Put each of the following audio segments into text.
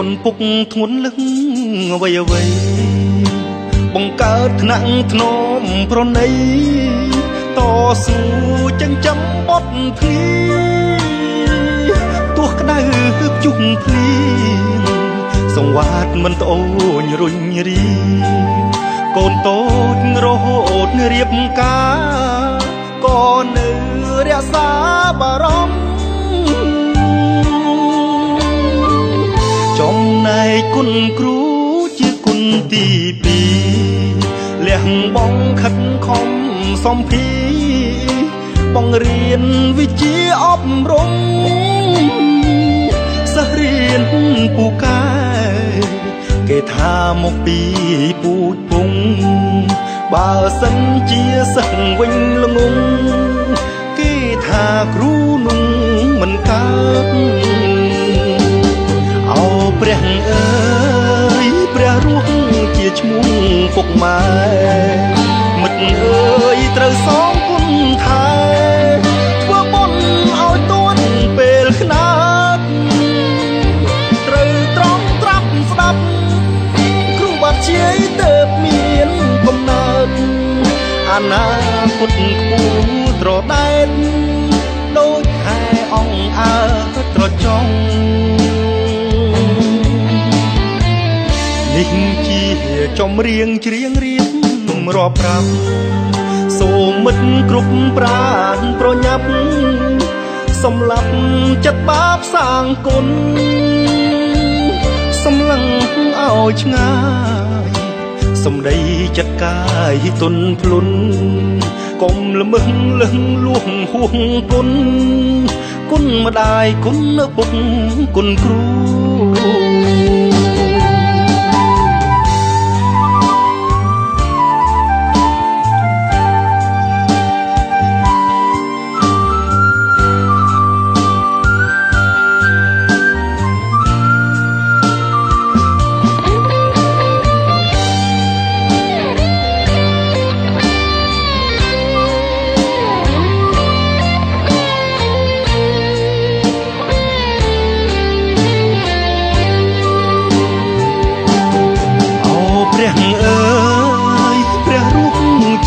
គុណពុកធ្ងន់លឹងអ្វីអ្វីបង្កើតថ្នាក់ធ្នមប្រណីតស៊ូចិញ្ចឹមបត់ភ្លីទោះក្តៅជុំភ្លីសង្វាតមិនត្អូញរុញរីកូនតូចរហូតរៀបការក៏នៅរក្សាបារម្ភចំណែកគុណគ្រូជាគុណទីពីរលះបងខិតខំសំភីបង្រៀនវិជ្ជាអប់រំសិស្សរៀនពូកែគេថាមកពីពូជពងបើសិនជាសិស្សវិញល្ងងគេថាគ្រូនោះមិនកើតអោព្រះអើយព្រះរស់ជាឈ្មោះពុកម៉ែមិត្តអើយត្រូវសងគុណថែធ្វើបុណ្យឲ្យទួនពេលខ្នាតត្រូវត្រង់ត្រាប់ស្ដាប់គ្រូបាត់ជាយទៅមានកំណើតអនាគតខ្ពស់ត្រដែតដូចខែអង្អើត្រចង់នេះជាចម្រៀងច្រៀងរៀបរាប់ប្រាប់សូមមិត្តគ្រប់ប្រាណប្រញាប់សម្លាប់ចិត្តបាបសាងគុណសម្លឹងឲ្យឆ្ងាយសម្ដីចិត្តកាយទុនភ្លុនកុំល្មឹងលឹងលួងហួងគុណគុណម្ដាយគុណពុកគុណគ្រូ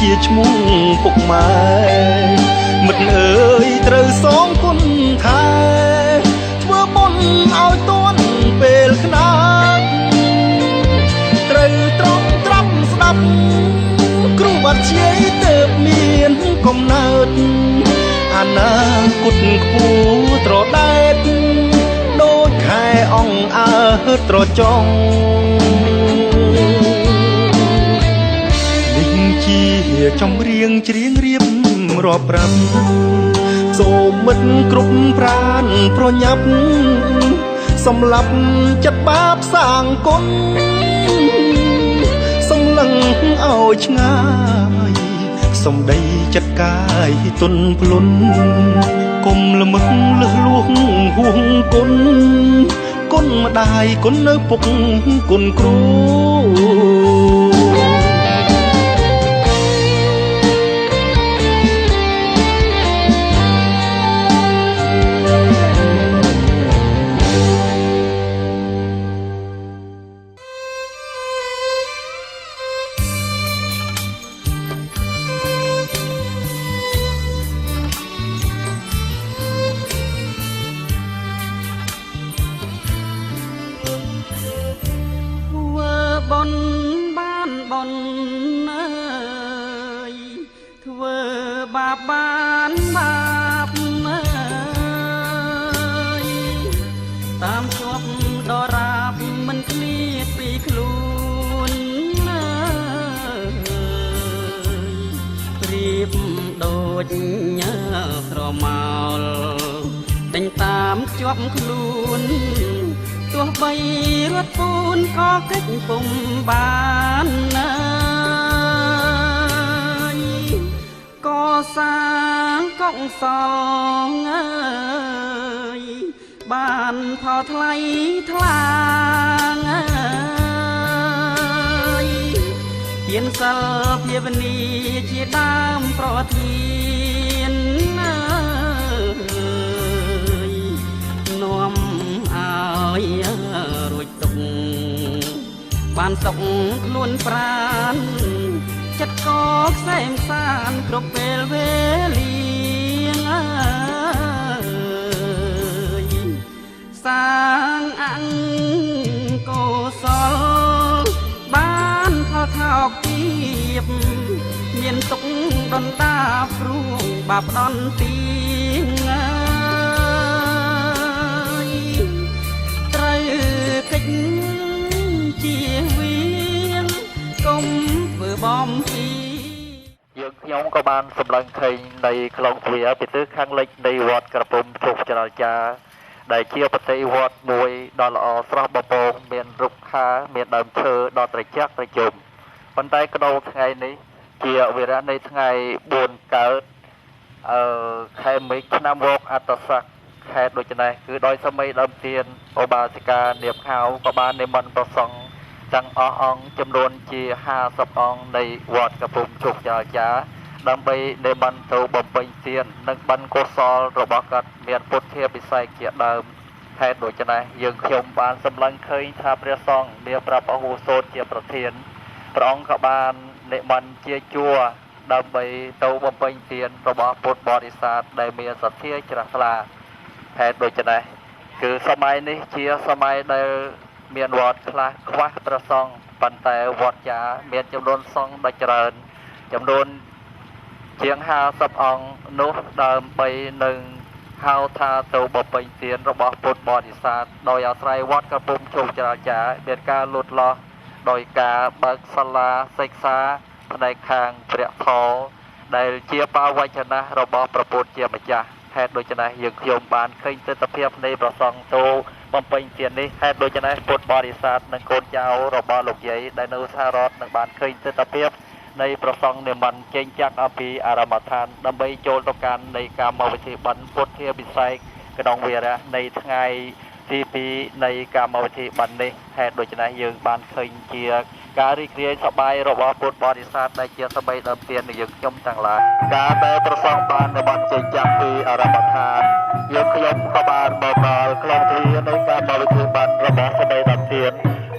ជាឈ្មោះពុកម៉ែមិត្តអើយត្រូវសងគុណថែធ្វើបុណ្យឲ្យទួនពេលខ្នាតត្រូវត្រង់ត្រាប់ស្ដាប់គ្រូបាត់ជាយទៅមានកំណើតអនាគតខ្ពស់ត្រដែតដូចខែអង្អើត្រចង់ជាចម្រៀងច្រៀងរៀបរាប់ប្រាប់សូមមិត្តគ្រប់ប្រាណប្រញាប់សម្លាប់ចិត្តបាបសាងគុណសម្លឹងឲ្យឆ្ងាយសម្ដីចិត្តកាយទុនភ្លុនកុំល្មឹងលឹះលួងហួងគុណគុណម្ដាយគុណនៅពុកគុណគ្រូបានបាបតាមជាប់ដរាបមិនឃ្លៀតពីខ្លួនព្រៀបដូចស្រមោលដេញតាមជាប់ខ្លួនទោះបីរត់ពូនក៏កិច្ចពុំបានសាងកងសងអើយបានផោថ្លៃថ្លាងអើយហ៊ានសិលភាវនីជាដើមប្រធានអើយនាំឲ្យរួចទុក បានសុខខ្លួនប្រានចិត្តក៏ខ្សែមសានគ្រប់ពេលវេលាសាងអង្គកុសលបានផលថោកទាបមានទុកដុនដាព្រួងបាបដន់ទៀងត្រូវកិច្ចជាវិងកុំធ្វើបំពីយើងខ្ញុំក៏បានសម្លឹងឃើញនៃខ្លងទ្វារពីទិសខាងលិចនៃវត្តក្រពុំជោគចរាចាដែលជាបតីវត្តមួយដ៏ល្អស្រស់បំព្រងមានរុក្ខាមានដើមឈើដ៏ត្រជាក់ត្រជុំប៉ុន្តែក្នុងថ្ងៃនេះជាវិរៈនៃថ្ងៃ4កើតខែមិញឆ្នាំវកអត្តស័កខែដូចនេះគឺដោយសម័យដើមទៀនឧបាសិកានាបខៅក៏បាននិមន្តប្រសង់ទាំងអស់អង្គចំនួនជា50អង្គនៃវត្តក្រពុំជោគចរាចាដើម្បីនិមន្តទៅបំពេញទាននិងបិណ្ឌកុសលរបស់គាត់មានពុទ្ធាពិសេសជាដើមហេតុដូច្នេះយើងខ្ញុំបានសម្លឹងឃើញថាព្រះសង្ឃមានប្រាប់អហុសូត្រជាប្រធានព្រះអង្គក៏បាននិមន្តជាជួរដើម្បីទៅបំពេញទានរបស់ពុទ្ធបរិស័ទដែលមានសទ្ធាជ្រះថ្លាហេតុដូច្នេះគឺសម័យនេះជាសម័យដែលមានវត្តខ្លះខ្វះព្រះសង្ឃប៉ុន្តែវត្តចាមានចំនួនសង្ឃដ៏ច្រើនចំនួនជាង50អង្គនោះដើម្បីនឹងហៅថាទៅបំពេញទានរបស់ពុទ្ធបរិស័ទដោយអាស្រ័យវត្តក្រពុំជោគចរាចាមានការលូតលាស់ដោយការបើកសាលាសិក្សាផ្នែកខាងព្រះធម៌ដែលជាបាវចនៈរបស់ព្រះពុទ្ធជាម្ចាស់ហេតុដូច្នេះយើងខ្ញុំបានឃើញទស្សនភាពនៃព្រះសង្ឃទៅបំពេញទាននេះហេតុដូច្នេះពុទ្ធបរិស័ទនិងកូនចៅរបស់លោកយាយដែលនៅសហរដ្ឋនឹងបានឃើញទស្សនភាពនៃប្រសង់និមន្តចេញចាក់អំពីអារាមដ្ឋានដើម្បីចូលទៅកាន់នៃកម្មវិធីបិណ្ឌពុទ្ធាពិសេសក្នុងវិរៈនៃថ្ងៃទី2នៃកម្មវិធីបិណ្ឌនេះហេតុដូច្នេះយើងបានឃើញជាការរីករាយសប្បាយរបស់ពុទ្ធបរិស័ទដែលជាសបីដើមទានយើងខ្ញុំទាំងឡាយការដែលប្រសង់បាននិមន្តចេញចាក់ពីអារាមដ្ឋានយើងខ្ញុំក៏បានមកដល់ខ្លងទ្វារនៃកម្មវិធីបិណ្ឌរបស់សបីដើមទាន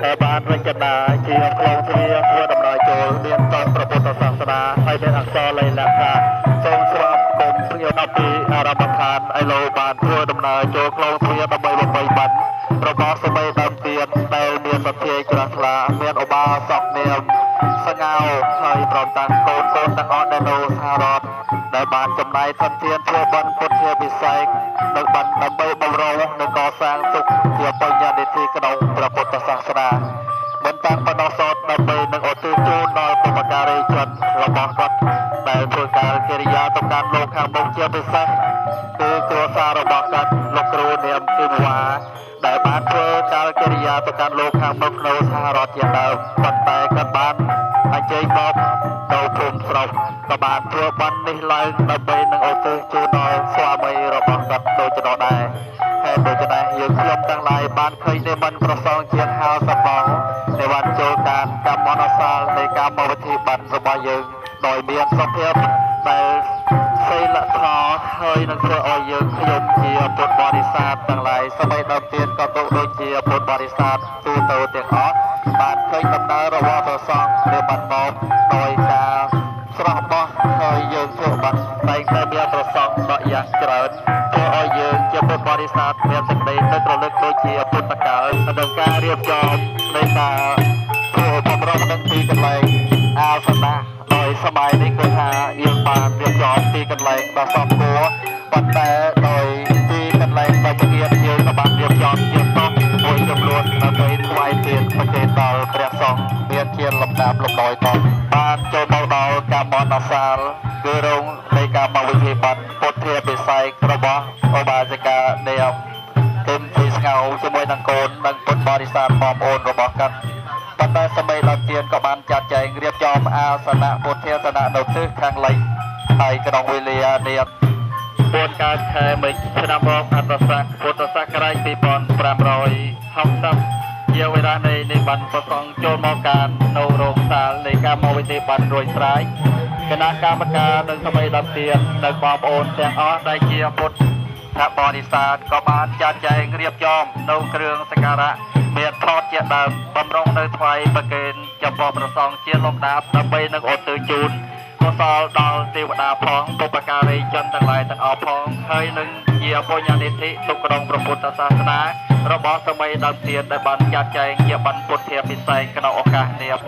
ដែលបានរចនាជាខ្លងទ្វារធ្វើដំណើរចូលមានតនព្រះពុទ្ធសាសនាហើយមានអក្សរលេខលក្ខណៈសូមស្វាគមន៍ភ្ញៀវដល់ពីអារាមដ្ឋានឲ្យលោកបានធ្វើដំណើរចូលខ្លងទ្វារដើម្បីបំពេញបិណ្ឌរបស់សបីដើមទានដែលមានសទ្ធាជ្រះថ្លាមានឧបាសកនាមសង្ហៅហើយព្រមទាំងកូនទាំងអស់ដែលនៅសហរដ្ឋដែលបានចំណាយធនធានធ្វើបិណ្ឌពុទ្ធាពិសេសនិងបិណ្ឌដើម្បីបម្រើនិងកសាងទុកជាបញ្ញត្តិទីក្នុងព្រះពុទ្ធសាសនាមិនតាំងបដោះសតដើម្បីនឹងឧទ្ទិសជូនដល់បុព្វការីជនរបស់គាត់ដែលធ្វើការកិរិយាទៅកាន់លោកខាងមុខជាពិសេសគឺគ្រួសាររបស់គាត់លោកគ្រូនាមគឹមវ៉ាដែលបានធ្វើការកិរិយាទៅកាន់លោកខាងមុខនៅសហរដ្ឋជាដើមប៉ុន្តែគាត់បានអញ្ជើញមកនៅភូមិស្រុកក៏បានធ្វើបន់នេះឡើងដើម្បីនឹងឧទ្ទិសជូនដល់ស្វាមីរបស់គាត់ដូចនោះដែរហើយដូច្នេះយើងខ្ញុំទាំងឡាយបានឃើញនិមន្តប្រសងជាង50បងដែលបានចូលការកម្មអនុសាលនៃកម្មវិធីបន់របស់យើងដោយមានសភាពដែលសិលធម៌ហើយនឹងធ្វើឲ្យយើងខ្ញុំជាពុទ្ធបរិស័ទទាំងឡាយសម្បីដើមទានក៏ដូចជាពុទ្ធបរិស័ទទូទៅទាំងអស់បានឃើញដំណើររបស់ព្រះសង្ឃដែលបានមកដោយការស្រស់បោះហើយយើងធ្វើបានតែងតែមានព្រះសង្ឃដ៏យ៉ាងច្រើនធ្វើឲ្យយើងជាពុទ្ធបរិស័ទមានសេចក្តីនឹករលឹកដូចជាពុទ្ធកាលនិងការរៀបចំនៃការធ្វើបំរុងនឹងទីកន្លែងអាសនៈដោយសម័យនេះគឺថាយើងបានរៀបចំទីកន្លែងដ៏សមគួរប៉ុន្តែដោយទីកន្លែងដ៏ជាយើងក៏បានរៀបចំជាតោះមួយចំនួនដើម្បីថ្វាយទានប្រគេនដល់ព្រះសង្ឃមានជាលំដាប់លំដោយតបានចូលមកដល់កម្មអនុសាលគឺរោងនៃកម្មវិធីបិណ្ឌពុទ្ធាពិសេសរបស់ឧបាសិកានាមគឹមពីស្ងៅជាមួយនឹងកូននិងពុទ្ធបរិស័ទបងប្អូនរបស់គាត់ប៉ុន្តែសមីដល់ទានក៏បានចាត់ចែងរៀបចំអាសនៈពុទ្ធាសនៈនៅទិសខាងលិចហើយក្នុងវេលានាម4កើតខែមិញឆ្នាំរកអត្តស័កពុទ្ធសករាជ2560ជាវេលានៃនិមន្តប្រសង់ចូលមកការនៅរោងសាលនៃកម្មវិធីបិណ្ឌរួចស្រេចគណៈកម្មការនិងសមីដល់ទាននិងបងប្អូនទាំងអស់ដែលជាពុទ្ធបរិស័ទក៏បានចាត់ចែងរៀបចំនៅគ្រឿងសក្ការៈ មានថតជាដើមបំរុងនៅថ្វាយប្រគេនចំពោះព្រះសង្ឃជាលំដាប់ដើម្បីនឹងឧទ្ទិសជូនកុសលដល់ទេវតាផងបុព្វការីជនទាំងឡាយទាំងអស់ផងហើយនឹងជាបុញ្ញនិធិទុកក្នុងព្រះពុទ្ធសាសនារបស់សម័យដើមទៀតដែលបានចាត់ចែងជាបណ្ឌពុទ្ធាពិសេសក្នុងឱកាសនេះ ក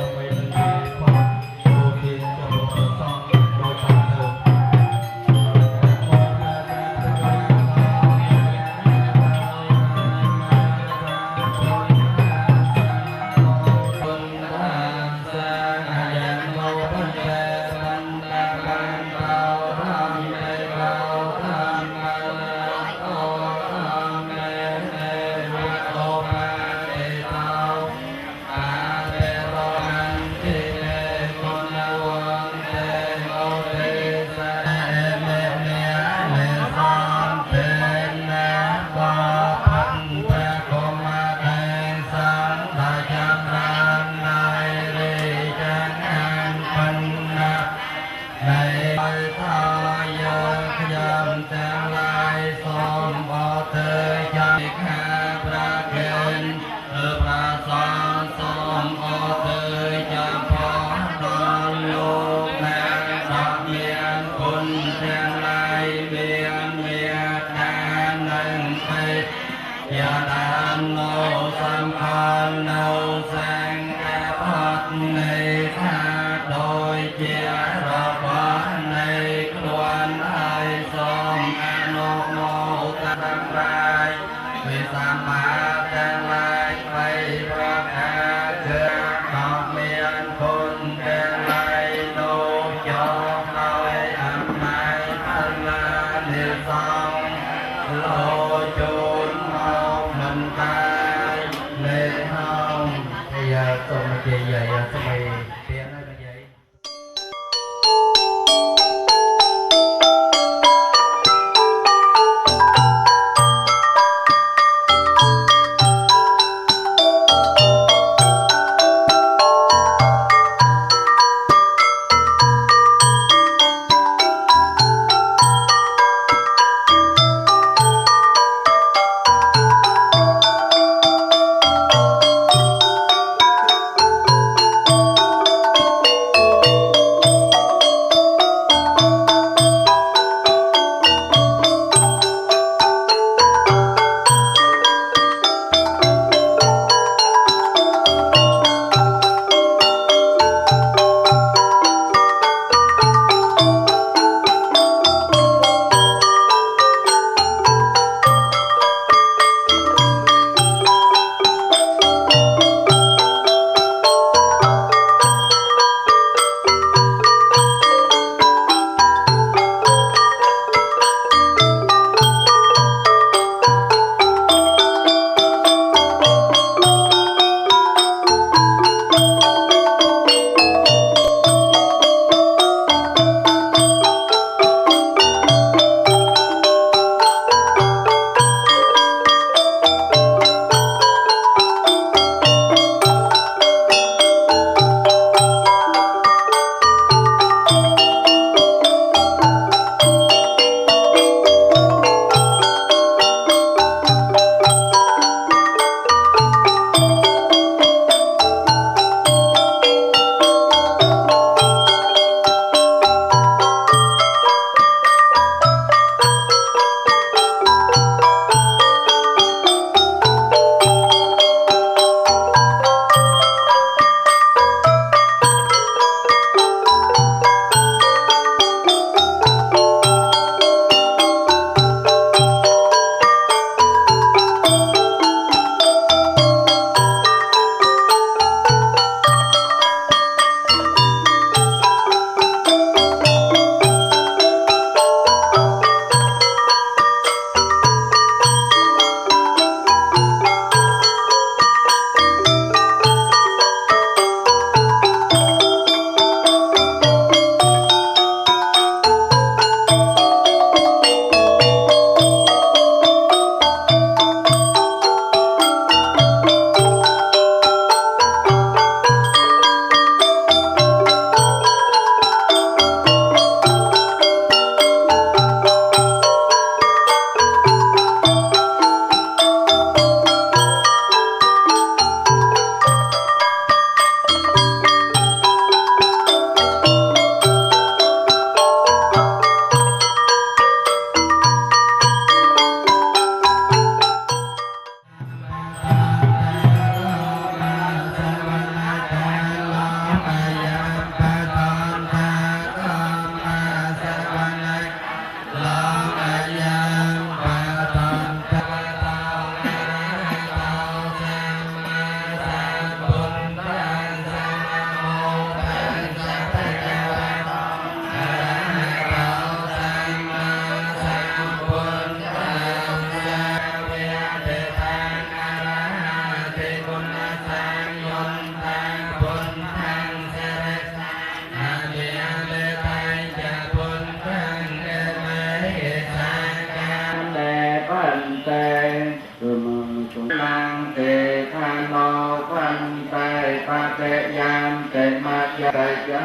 เตยามเตมาจาจา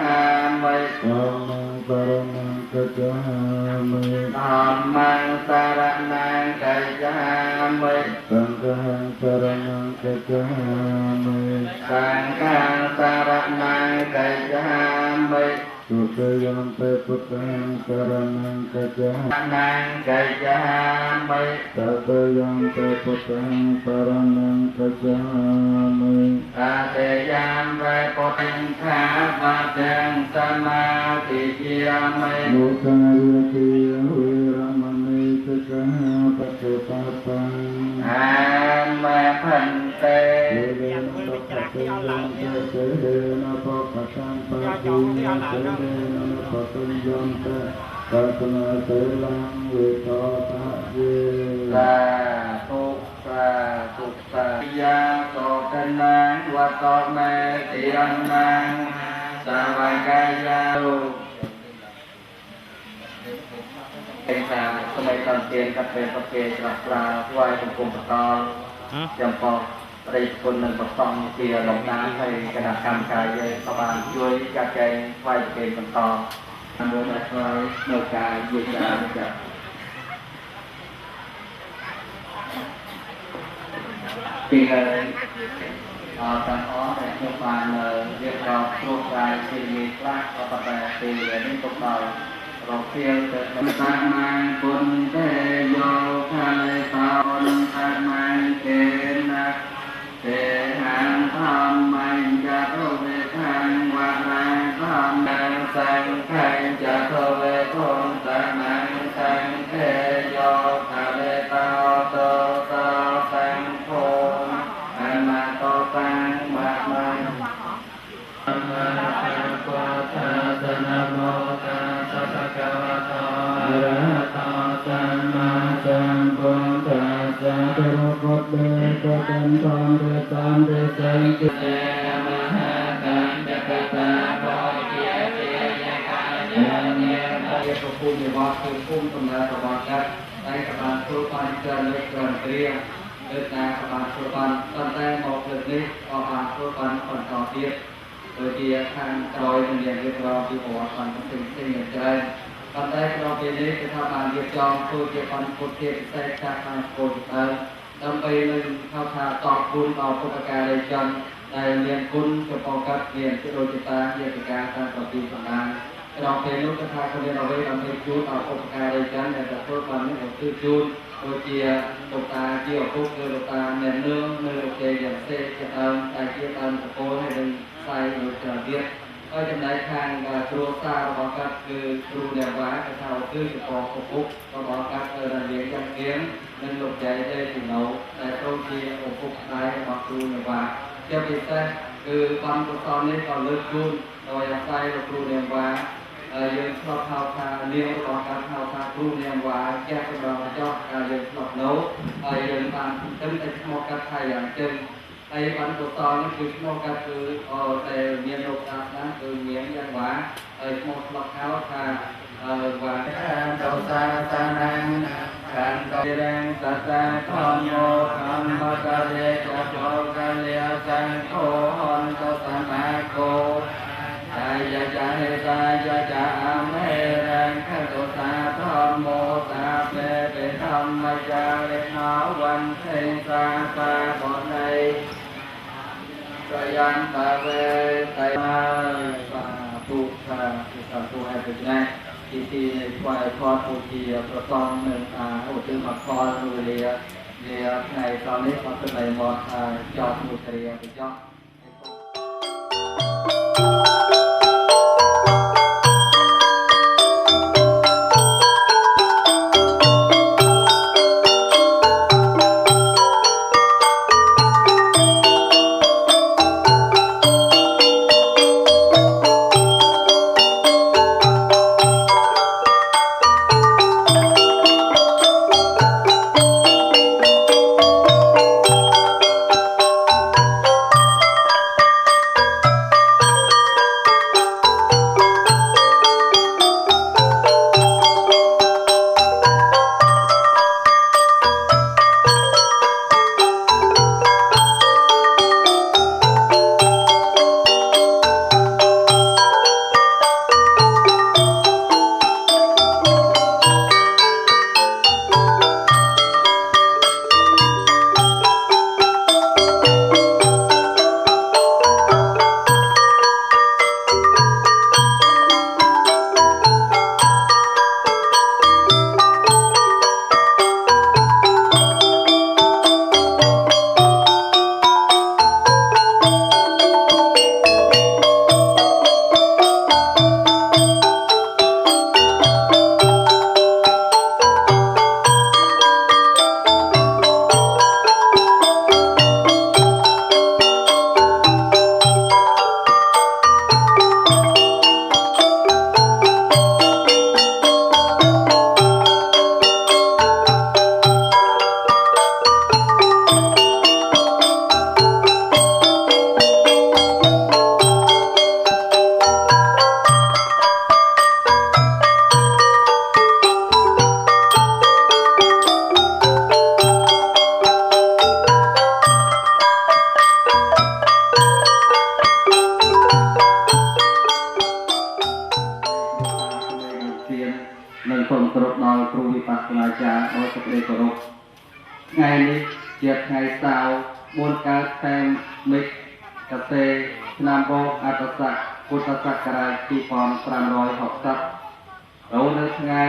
มไว้ธรรมังปรมังกัจจามิธรรมังสารนังกัจจามิสังฆังสารนังกัจจามิสังฆังสารนังกัจจามิสุตยัมเปปุตตังสารนังกัจจานังกัจจามิสัตยัมเปปุตตังสารนังกัจจามิสัตยัมเปปุตตังขาปัจจังสมาธิยามิมุขะวิริยะวิรมณีสิกขาปัจจุปัปปังอามาพันเตเวนะปะปะยันเตเสเดนะปะปะสังปะติยันเสเดนะปะตุยันเตตัสนาเสลังเวทาทะเยสาธุสาธุสาธุยาโสตนังวัตโตเมติยันนังสวังกายาลุเป็นสามสมัยตอนเตียนกับเป็นประเพณีปลาไหว้ตรงกรมประกอบจำปองปริคนหนึ่งประกอบเตียหลงน้ำให้กระดาษกรรมกายเลยประมาณช่วยจัดใจไหว้เป็นประกอบทำโดยแบบว่าเมื่อกายยืดยาวจะปีเลยการอ้อแต่เมื่อวานเรียกเราโชครายชีวิตรักก็ประแต่ปีเลยนี่ตกเราเราเที่ยวเกิดมาตามังปุนเตโยคาเลตอนตามังเกนะเตหังธรรมังจะโทเวทังวะนังธรรมังสังฆังจะโทเวทงตามังสังเทโยคาเลตาโตโตสังโฆอันมาโตตังมะมังอะระหะโตสัมมาสัมพุทธัสสะตุโกเบกตันตังเรตังเรสังกิเตมหากัญจกตาโพเกียเตยะกายเนตะยะภูมิวัดคือภูมิตำราประวัติได้กบาลสุปันเจริญเกินเตรียมเกิดนากบาลสุปันตั้งแต่บอกเกิดนี้กบาลสุปันก่อนต่อเทียบโดยที่ทางจอยมันเรียนเรียกเราที่หัวฟันเป็นสิ่งอย่างใจตอนแรกเราไปนี้ไปทำงานเรียบจองตัวเกี่ยวกับคนเทียบใส่ชาทางคนนำไปหนึ่งเข้าทาตอบคุณต่อผู้ประกาศในจันในเรียนคุณจะปกับเรียนโดยจิตาเรียนการตามปฏิบัติงานเราเป็นลูกกระทาคนเรียนเอาไว้ทำให้จูนต่อผู้ประกาศในจันในแต่ตัวความนี้ผมคือจูนโดยเจียตกตาเกี่ยวพุกเกี่ยวตาเนื้อเนื้อเกยอย่างเซ่จะแต่เกี่ยวตามตะโกนให้เป็นใส่โดยจะเรียกก็จำได้ทางครูซาบอกกับคือครูเดียวว้ากระเทาคือจะปอกปุ๊บก็บอกกับเรียนยังเกี้ยงนั่นหลบใจได้ถึงเราแต่ตรงที่ปุ๊บได้บอกครูเดียวว้าเจ้าพิเศษคือความกุศลนี้ก่อนเลิกรุ่นโดยใส่ครูเดียวว้ายังชอบเท้าทาเลี้ยงบอกกับเท้าทาครูเดียวว้าแก้กระบอกเจาะยังชอบโน้ยังตามตึ้งไอ้หมอกกับไทยอย่างจึงไอ้ปันกุศลนี่คือโมกัสคือแต่เมียนโลกัสนะคือเมียนยังหวาโมกหลอกเขาค่ะหวาเจ้าสาสานังขันโตแดงสัตตะธรรมโมธรรมะกะเลจะโจกะเลสังโฆหันโตสัมมาโกใจยะจะเหตายะจะอาเมรังขันโตสาธรรมโมสาเปเปธรรมจาเลนาวันเทสาปาบอนในสยันตาเวไตมาสาธุสาธุให้เป็นไงที่ในฝ่ายทอดโอทีประกองหนึ่งโอถึงมาคอนเรียในตอนนี้เขาเป็นในมอดจอดมุตเรียไปจอด សូមគោរពដល់គ្រូវិបស្សនាចារ្យដោយសេចក្តីគោរពថ្ងៃនេះជាថ្ងៃសៅរ៍4កើតខែមិញកទេឆ្នាំបោអត្តស័កពុទ្ធសករាជ2560 នៅថ្ងៃ